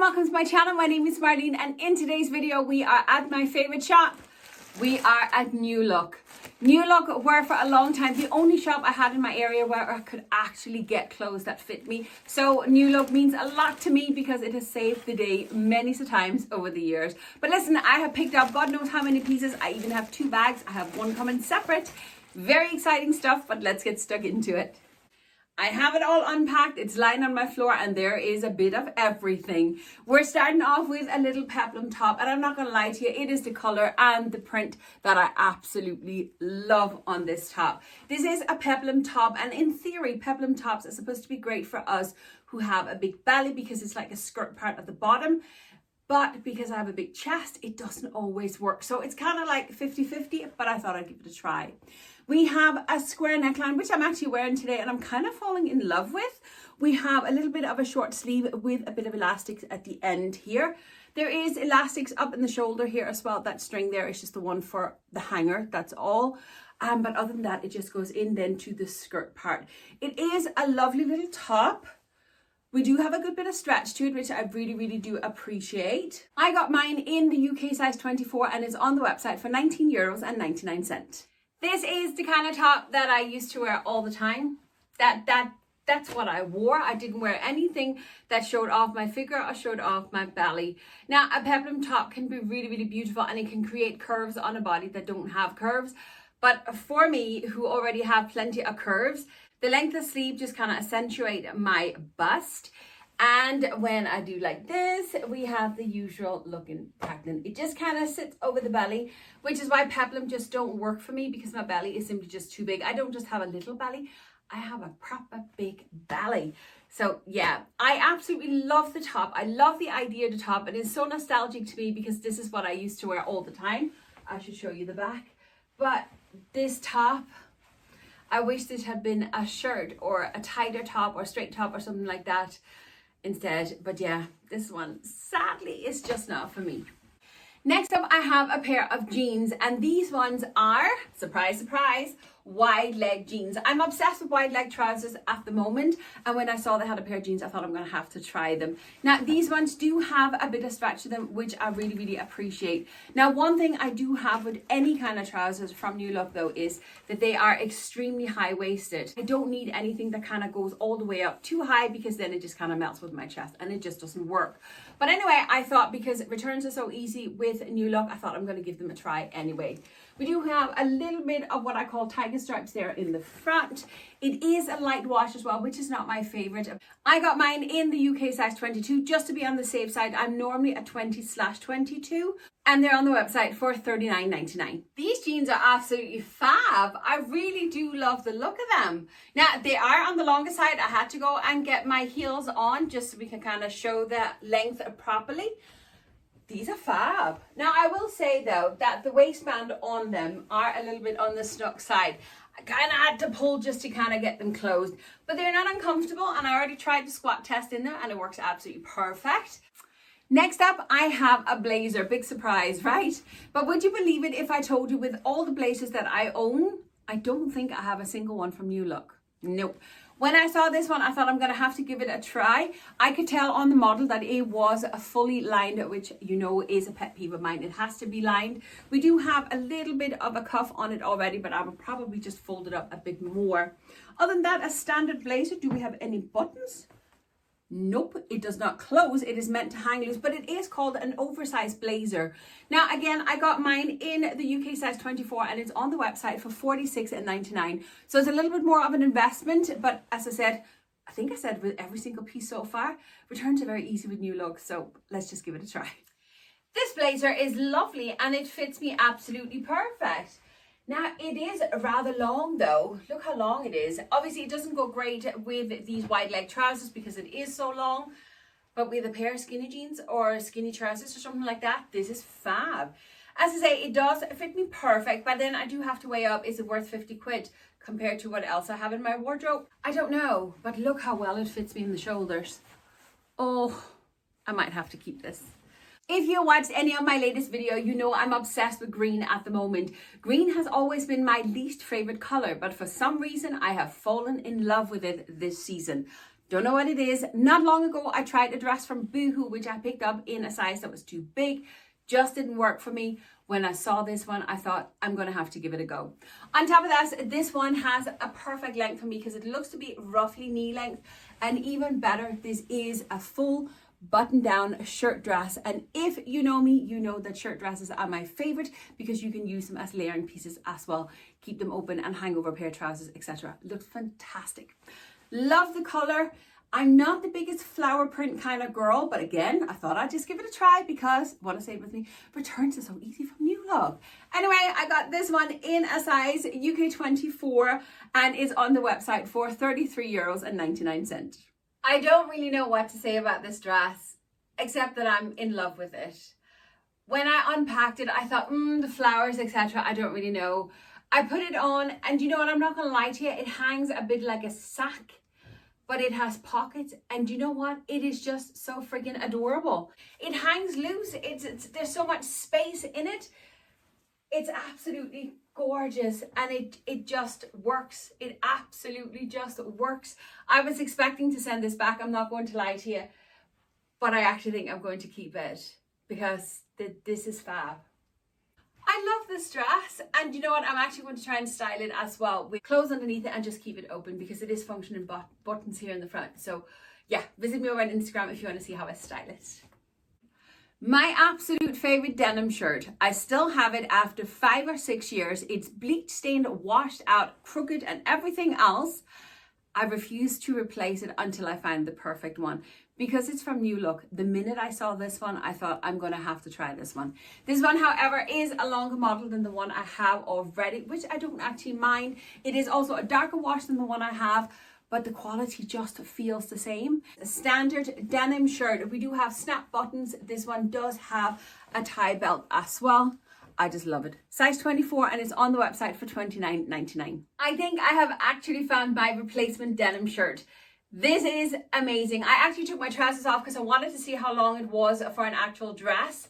and welcome to my channel. My name is Marlene and in today's video we are at my favorite shop. We are at New Look. New Look were for a long time the only shop I had in my area where I could actually get clothes that fit me. So New Look means a lot to me because it has saved the day many times over the years. But listen, I have picked up God knows how many pieces. I even have 2 bags. I have one coming separate. Very exciting stuff, but let's get stuck into it. I have it all unpacked. It's lying on my floor and there is a bit of everything. We're starting off with a little peplum top, and I'm not going to lie to you, it is the color and the print that I absolutely love on this top. This is a peplum top, and in theory peplum tops are supposed to be great for us who have a big belly because it's like a skirt part at the bottom. But because I have a big chest, it doesn't always work. So it's kind of like 50-50, but I thought I'd give it a try. We have a square neckline, which I'm actually wearing today and I'm kind of falling in love with. We have a little bit of a short sleeve with a bit of elastics at the end here. There is elastics up in the shoulder here as well. That string there is just the one for the hanger, that's all. But other than that, it just goes in then to the skirt part. It is a lovely little top. We do have a good bit of stretch to it, which I really do appreciate. I got mine in the UK size 24 and it's on the website for €19.99. This is the kind of top that I used to wear all the time. That's what I wore. I didn't wear anything that showed off my figure or showed off my belly. Now, a peplum top can be really beautiful and it can create curves on a body that don't have curves. But for me, who already have plenty of curves, the length of sleeve just kind of accentuate my bust. And when I do like this, we have the usual looking pattern. It just kind of sits over the belly, which is why peplum just don't work for me because my belly is simply just too big. I don't just have a little belly, I have a proper big belly. So yeah, I absolutely love the top. I love the idea of the top. It is so nostalgic to me because this is what I used to wear all the time. I should show you the back. But this top, I wish this had been a shirt or a tighter top or straight top or something like that instead. But yeah, this one sadly is just not for me. Next up, I have a pair of jeans, and these ones are, surprise, wide leg jeans. I'm obsessed with wide leg trousers at the moment, and when I saw they had a pair of jeans, I thought I'm going to have to try them. Now, these ones do have a bit of stretch to them, which I really appreciate. Now, one thing I do have with any kind of trousers from New Look though is that they are extremely high-waisted. I don't need anything that kind of goes all the way up too high because then it just kind of melts with my chest and it just doesn't work. But anyway, I thought because returns are so easy with New Look, I thought I'm going to give them a try anyway. We do have a little bit of what I call tiger stripes there in the front. It is a light wash as well, which is not my favorite. I got mine in the UK size 22 just to be on the safe side. I'm normally a 20/22 and they're on the website for $39.99. These jeans are absolutely fab. I really do love the look of them. Now, they are on the longer side. I had to go and get my heels on just so we can kind of show the length properly. These are fab. Now, I will say though that the waistband on them are a little bit on the snug side. I kind of had to pull just to kind of get them closed, but they're not uncomfortable, and I already tried the squat test in there and it works absolutely perfect. Next up, I have a blazer. Big surprise, right? But would you believe it if I told you with all the blazers that I own, I don't think I have a single one from New Look. Nope. When I saw this one, I thought I'm going to have to give it a try. I could tell on the model that it was fully lined, which you know is a pet peeve of mine. It has to be lined. We do have a little bit of a cuff on it already, but I will probably just fold it up a bit more. Other than that, a standard blazer. Do we have any buttons? Nope, it does not close. It is meant to hang loose, but it is called an oversized blazer. Now, again, I got mine in the UK size 24 and it's on the website for $46.99. So it's a little bit more of an investment, but as I said, I think I said with every single piece so far, returns are very easy with New Look. So let's just give it a try. This blazer is lovely and it fits me absolutely perfect. Now, it is rather long though. Look how long it is. Obviously, it doesn't go great with these wide leg trousers because it is so long. But with a pair of skinny jeans or skinny trousers or something like that, this is fab. As I say, it does fit me perfect. But then I do have to weigh up, is it worth 50 quid compared to what else I have in my wardrobe? I don't know. But look how well it fits me in the shoulders. Oh, I might have to keep this. If you watched any of my latest video, you know I'm obsessed with green at the moment. Green has always been my least favorite color, but for some reason I have fallen in love with it this season. Don't know what it is. Not long ago, I tried a dress from Boohoo, which I picked up in a size that was too big. Just didn't work for me. When I saw this one, I thought I'm going to have to give it a go. On top of that, this one has a perfect length for me because it looks to be roughly knee length. And even better, this is a full button-down shirt dress. And if you know me, you know that shirt dresses are my favorite because you can use them as layering pieces as well. Keep them open and hang over a pair of trousers, etc. Looks fantastic. Love the color. I'm not the biggest flower print kind of girl, but again, I thought I'd just give it a try because, want to say it with me, returns are so easy from New Look. Anyway, I got this one in a size UK 24 and is on the website for €33.99. I don't really know what to say about this dress, except that I'm in love with it. When I unpacked it, I thought, the flowers, etc. I don't really know. I put it on, and you know what? I'm not going to lie to you. It hangs a bit like a sack, but it has pockets. And you know what? It is just so freaking adorable. It hangs loose. There's so much space in it. It's absolutely gorgeous, and it just works. It absolutely just works. I was expecting to send this back, I'm not going to lie to you, but I actually think I'm going to keep it because this is fab. I love this dress, and you know what, I'm actually going to try and style it as well with clothes underneath it and just keep it open because it is functioning buttons here in the front. So yeah, visit me over on Instagram if you want to see how I style it. My absolute favorite denim shirt. I still have it after 5 or 6 years. It's bleach stained, washed out, crooked and everything else. I refuse to replace it until I find the perfect one because it's from New Look. The minute I saw this one, I thought I'm going to have to try this one. This one, however, is a longer model than the one I have already, which I don't actually mind. It is also a darker wash than the one I have, but the quality just feels the same. A standard denim shirt. We do have snap buttons. This one does have a tie belt as well. I just love it. Size 24 and it's on the website for $29.99. I think I have actually found my replacement denim shirt. This is amazing. I actually took my trousers off because I wanted to see how long it was for an actual dress,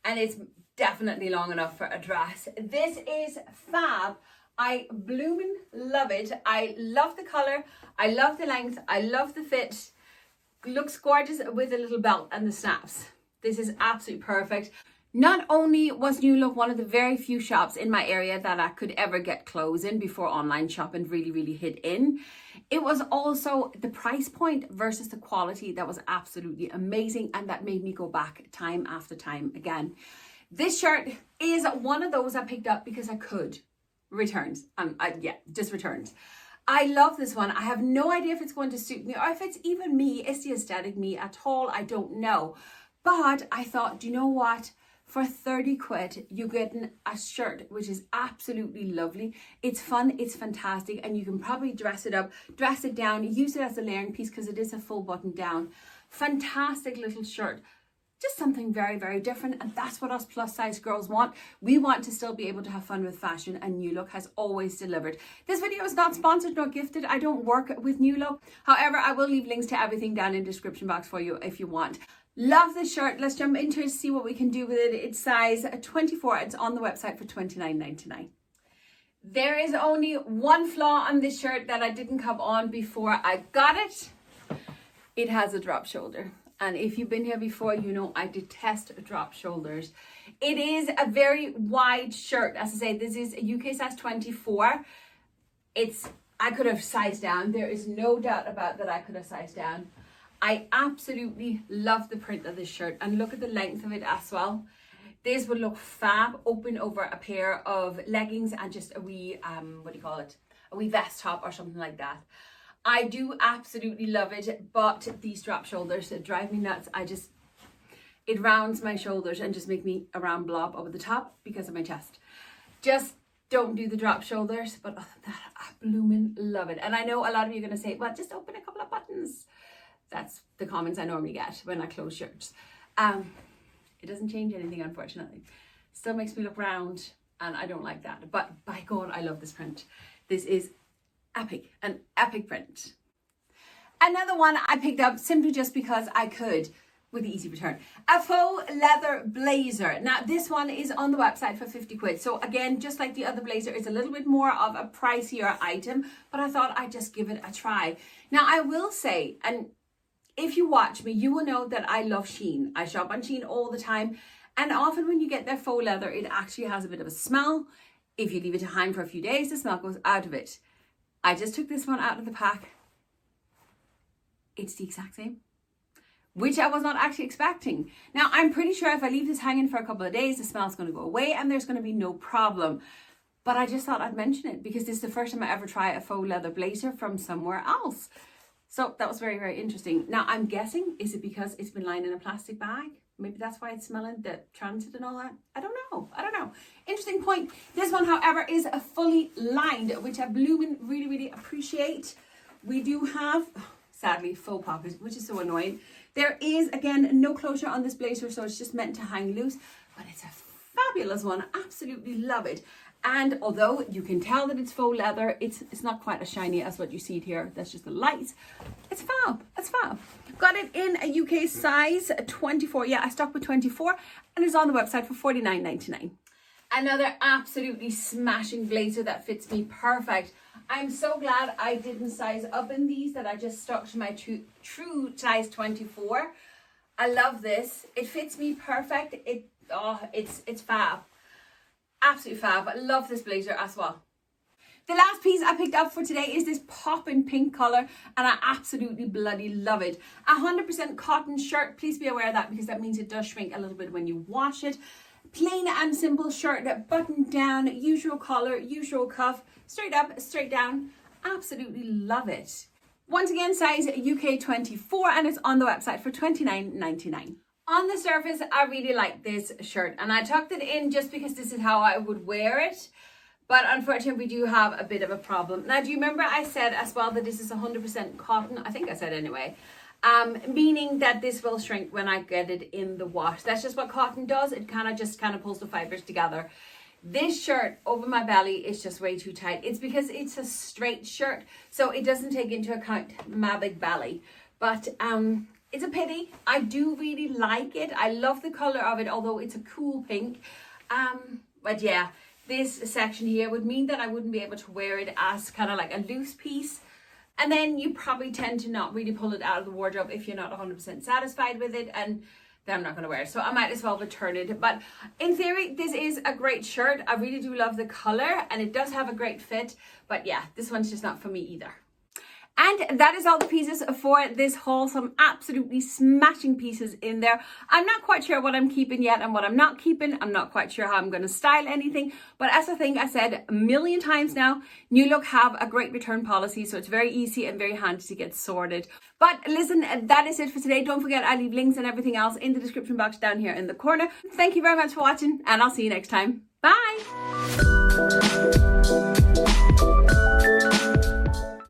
and it's definitely long enough for a dress. This is fab. I bloomin' love it. I love the color. I love the length. I love the fit. Looks gorgeous with a little belt and the snaps. This is absolutely perfect. Not only was New Look one of the very few shops in my area that I could ever get clothes in before online shopping really hit in, it was also the price point versus the quality that was absolutely amazing, and that made me go back time after time again. This shirt is one of those I picked up because I could. Returns. Just returns. I love this one. I have no idea if it's going to suit me or if it's even me. It's the aesthetic me at all. I don't know. But I thought, do you know what? For 30 quid, you're getting a shirt which is absolutely lovely. It's fun, it's fantastic, and you can probably dress it up, dress it down, use it as a layering piece because it is a full button down. Fantastic little shirt. Just something very different, and that's what us plus size girls want. We want to still be able to have fun with fashion, and New Look has always delivered. This video is not sponsored nor gifted. I don't work with New Look. However, I will leave links to everything down in the description box for you if you want. Love this shirt. Let's jump into it, see what we can do with it. It's size 24. It's on the website for $29.99. There is only one flaw on this shirt that I didn't come on before I got it. It has a drop shoulder. And if you've been here before, you know I detest drop shoulders. It is a very wide shirt. As I say, this is a UK size 24. I could have sized down. There is no doubt about that I could have sized down. I absolutely love the print of this shirt, and look at the length of it as well. This would look fab open over a pair of leggings and just a wee, a wee vest top or something like that. I do absolutely love it, but these drop shoulders drive me nuts. It rounds my shoulders and just make me a round blob over the top because of my chest. Just don't do the drop shoulders, but other than that, I bloomin' love it. And I know a lot of you are going to say, well, just open a couple of buttons. That's the comments I normally get when I close shirts. It doesn't change anything, unfortunately. Still makes me look round, and I don't like that. But by God, I love this print. This is epic, an epic print. Another one I picked up simply just because I could. with the easy return. A faux leather blazer. Now this one is on the website for 50 quid. So again, just like the other blazer, it's a little bit more of a pricier item, but I thought I'd just give it a try. Now I will say, and if you watch me, you will know that I love Shein. I shop on Shein all the time. And often when you get their faux leather, it actually has a bit of a smell. If you leave it to hang for a few days, the smell goes out of it. I just took this one out of the pack. It's the exact same, which I was not actually expecting. Now, I'm pretty sure if I leave this hanging for a couple of days, the smell's going to go away and there's going to be no problem. But I just thought I'd mention it because this is the first time I ever try a faux leather blazer from somewhere else. So that was very, very interesting. Now, I'm guessing, is it because it's been lying in a plastic bag? Maybe that's why it's smelling the transit and all that. I don't know. Interesting point. This one, however, is a fully lined, which I blooming really, really appreciate. We do have, sadly, faux pockets, which is so annoying. There is, again, no closure on this blazer, so it's just meant to hang loose. But it's a fabulous one. Absolutely love it. And although you can tell that it's faux leather, it's not quite as shiny as what you see here. That's just the light. It's fab. It's fab. Got it in a UK size 24. Yeah, I stuck with 24 and it's on the website for £49.99. Another absolutely smashing blazer that fits me perfect. I'm so glad I didn't size up in these, that I just stuck to my true size 24. I love this. It fits me perfect. It's fab. Absolutely fab. I love this blazer as well. The last piece I picked up for today is this poppin' pink colour, and I absolutely bloody love it. 100% cotton shirt. Please be aware of that because that means it does shrink a little bit when you wash it. Plain and simple shirt, buttoned down, usual collar, usual cuff, straight up, straight down. Absolutely love it. Once again, size UK 24, and it's on the website for £29.99. On the surface, I really like this shirt, and I tucked it in just because this is how I would wear it. But unfortunately, we do have a bit of a problem. Now, do you remember I said as well that this is 100% cotton? I think I said anyway. Meaning that this will shrink when I get it in the wash. That's just what cotton does. It kind of pulls the fibers together. This shirt over my belly is just way too tight. It's because it's a straight shirt, so it doesn't take into account my big belly. But it's a pity. I do really like it. I love the color of it, although it's a cool pink. But yeah, this section here would mean that I wouldn't be able to wear it as kind of like a loose piece. And then you probably tend to not really pull it out of the wardrobe if you're not 100% satisfied with it. And then I'm not going to wear it. So I might as well return it. But in theory, this is a great shirt. I really do love the color and it does have a great fit. But yeah, this one's just not for me either. And that is all the pieces for this haul. Some absolutely smashing pieces in there. I'm not quite sure what I'm keeping yet and what I'm not keeping. I'm not quite sure how I'm going to style anything. But as I think I said a million times now, New Look have a great return policy. So it's very easy and very handy to get sorted. But listen, that is it for today. Don't forget, I leave links and everything else in the description box down here in the corner. Thank you very much for watching and I'll see you next time. Bye.